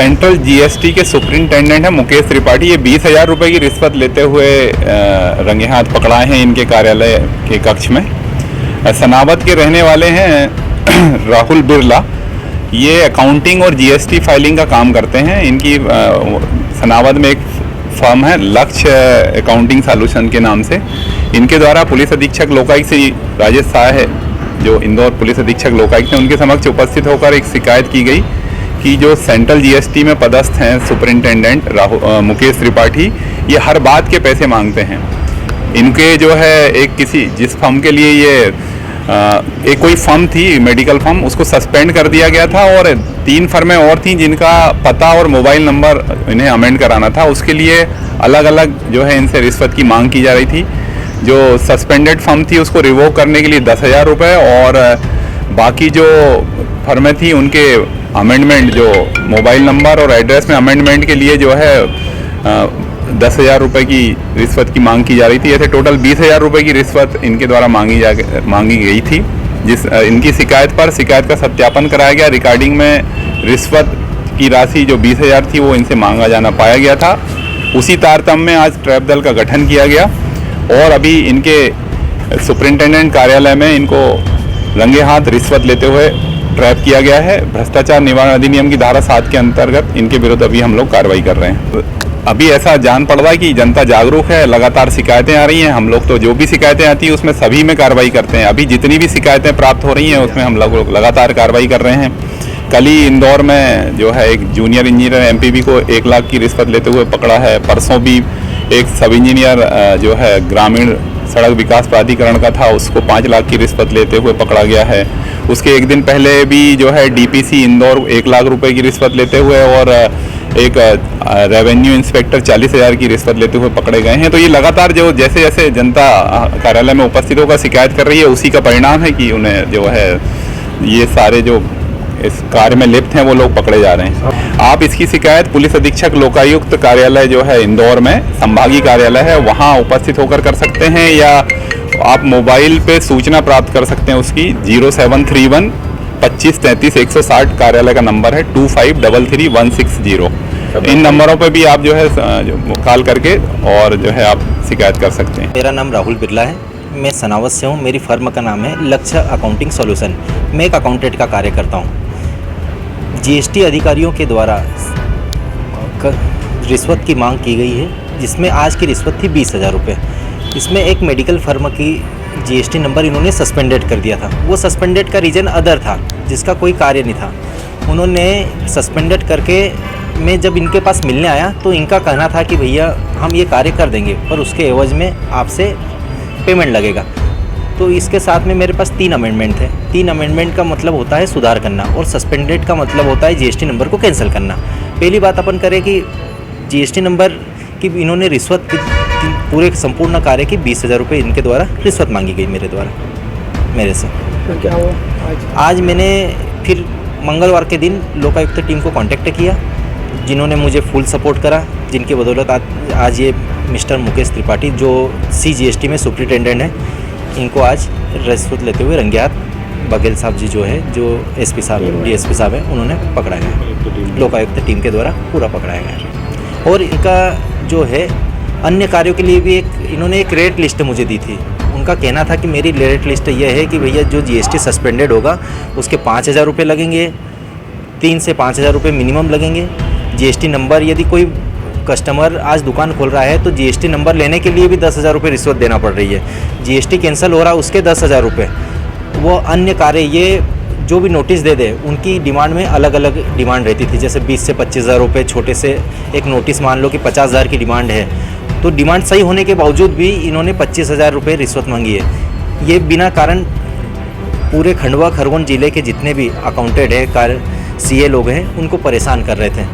Central GST के superintendent है मुकेश त्रिपाठी। ये 20,000 रुपये की रिश्वत लेते हुए रंगे हाथ पकड़ाए हैं इनके कार्यालय के कक्ष में। सनावद के रहने वाले हैं राहुल बिरला। ये अकाउंटिंग और जीएसटी फाइलिंग का काम करते हैं। इनकी सनावद में एक फर्म है लक्ष्य अकाउंटिंग सॉल्यूशन के नाम से। इनके द्वारा पुलिस अधीक्षक लोकायुक्त श्री राजेश शाह है, जो इंदौर पुलिस अधीक्षक लोकायुक्त हैं, उनके समक्ष उपस्थित होकर एक शिकायत की गई कि जो सेंट्रल जीएसटी में पदस्थ हैं सुपरिंटेंडेंट मुकेश त्रिपाठी, ये हर बात के पैसे मांगते हैं। इनके जो है एक किसी जिस फर्म के लिए ये एक कोई फर्म थी मेडिकल फर्म, उसको सस्पेंड कर दिया गया था और 3 फर्में और थीं जिनका पता और मोबाइल नंबर इन्हें अमेंड कराना था। उसके लिए अलग अलग जो है इनसे रिश्वत की मांग की जा रही थी। जो सस्पेंडेड फर्म थी उसको रिवोक करने के लिए 10,000 रुपये और बाकी जो फर्में थी उनके अमेंडमेंट, जो मोबाइल नंबर और एड्रेस में अमेंडमेंट के लिए जो है 10,000 रुपये की रिश्वत की मांग की जा रही थी। ऐसे टोटल 20,000 रुपये की रिश्वत इनके द्वारा मांगी गई थी। जिस इनकी शिकायत पर शिकायत का सत्यापन कराया गया। रिकॉर्डिंग में रिश्वत की राशि जो 20,000 थी वो इनसे मांगा जाना पाया गया था। उसी तारतम्य में आज ट्रैप दल का गठन किया गया और अभी इनके सुपरिंटेंडेंट कार्यालय में इनको रंगे हाथ रिश्वत लेते हुए ट्रैप किया गया है। भ्रष्टाचार निवारण अधिनियम की धारा 7 के अंतर्गत इनके विरुद्ध अभी हम लोग कार्रवाई कर रहे हैं। अभी ऐसा जान पड़ रहा है कि जनता जागरूक है, लगातार शिकायतें आ रही हैं। हम लोग तो जो भी शिकायतें आती हैं उसमें सभी में कार्रवाई करते हैं। अभी जितनी भी शिकायतें प्राप्त हो रही हैं उसमें हम लोग लगातार कार्रवाई कर रहे हैं। कल ही इंदौर में जो है एक जूनियर इंजीनियर एमपीबी को 1 लाख की रिश्वत लेते हुए पकड़ा है। परसों भी एक सब इंजीनियर जो है ग्रामीण सड़क विकास प्राधिकरण का था, उसको 5 लाख की रिश्वत लेते हुए पकड़ा गया है। उसके एक दिन पहले भी जो है डीपीसी इंदौर 1 लाख रुपए की रिश्वत लेते हुए और एक रेवेन्यू इंस्पेक्टर 40,000 की रिश्वत लेते हुए पकड़े गए हैं। तो ये लगातार जो जैसे जैसे जनता कार्यालय में उपस्थित होकर शिकायत कर रही है उसी का परिणाम है कि उन्हें जो है ये सारे जो इस कार्य में लिप्त हैं वो लोग पकड़े जा रहे हैं। आप इसकी शिकायत पुलिस अधीक्षक लोकायुक्त कार्यालय जो है इंदौर में संभागीय कार्यालय है वहाँ उपस्थित होकर कर सकते हैं, या आप मोबाइल पे सूचना प्राप्त कर सकते हैं उसकी 0731 25 33 160 कार्यालय का नंबर है 2533 160। इन नंबरों पे भी आप जो है कॉल करके और जो है आप शिकायत कर सकते हैं। मेरा नाम राहुल बिरला है, मैं सनावद से हूँ। मेरी फर्म का नाम है लक्ष्य अकाउंटिंग सॉल्यूशन। मैं एक अकाउंटेंट का कार्य करता हूँ। जीएसटी अधिकारियों के द्वारा रिश्वत की मांग की गई है, जिसमें आज की रिश्वत थी 20,000 रुपये। इसमें एक मेडिकल फर्म की जीएसटी नंबर इन्होंने सस्पेंडेड कर दिया था। वो सस्पेंडेड का रीज़न अदर था, जिसका कोई कार्य नहीं था। उन्होंने सस्पेंडेड करके मैं जब इनके पास मिलने आया तो इनका कहना था कि भैया हम ये कार्य कर देंगे पर उसके एवज में आपसे पेमेंट लगेगा। तो इसके साथ में मेरे पास 3 अमेंडमेंट थे। 3 अमेंडमेंट का मतलब होता है सुधार करना और सस्पेंडेड का मतलब होता है जीएसटी नंबर को कैंसिल करना। पहली बात अपन करें कि जीएसटी नंबर की इन्होंने रिश्वत पूरे संपूर्ण कार्य की 20,000 रुपये इनके द्वारा रिश्वत मांगी गई मेरे से। तो क्या हुआ आज मैंने फिर मंगलवार के दिन लोकायुक्त टीम को कांटेक्ट किया, जिन्होंने मुझे फुल सपोर्ट करा, जिनकी बदौलत आज ये मिस्टर मुकेश त्रिपाठी जो CGST में सुपरिटेंडेंट हैं, इनको आज रिश्वत लेते हुए रंगे हाथ बघेल साहब जी जो है, जो SP साहब DSP साहब हैं, उन्होंने पकड़ाया है। लोकायुक्त टीम के द्वारा पूरा पकड़ाया गया है। और इनका जो है अन्य कार्यों के लिए भी इन्होंने एक रेट लिस्ट मुझे दी थी। उनका कहना था कि मेरी रेट लिस्ट यह है कि भैया जो GST सस्पेंडेड होगा उसके 5,000 रुपये लगेंगे, 3 से 5,000 रुपये मिनिमम लगेंगे। GST नंबर, यदि कोई कस्टमर आज दुकान खोल रहा है तो GST नंबर लेने के लिए भी 10,000 रुपये रिश्वत देना पड़ रही है। GST कैंसिल हो रहा है उसके 10,000 रुपये। वो अन्य कार्य ये जो भी नोटिस दे दे उनकी डिमांड में अलग अलग डिमांड रहती थी। जैसे 20 से 25,000 रुपये, छोटे से एक नोटिस मान लो कि 50,000 की डिमांड है, तो डिमांड सही होने के बावजूद भी इन्होंने 25,000 रुपये रिश्वत मांगी है। ये बिना कारण पूरे खंडवा खरगोन जिले के जितने भी अकाउंटेंट हैं, CA लोग हैं, उनको परेशान कर रहे थे।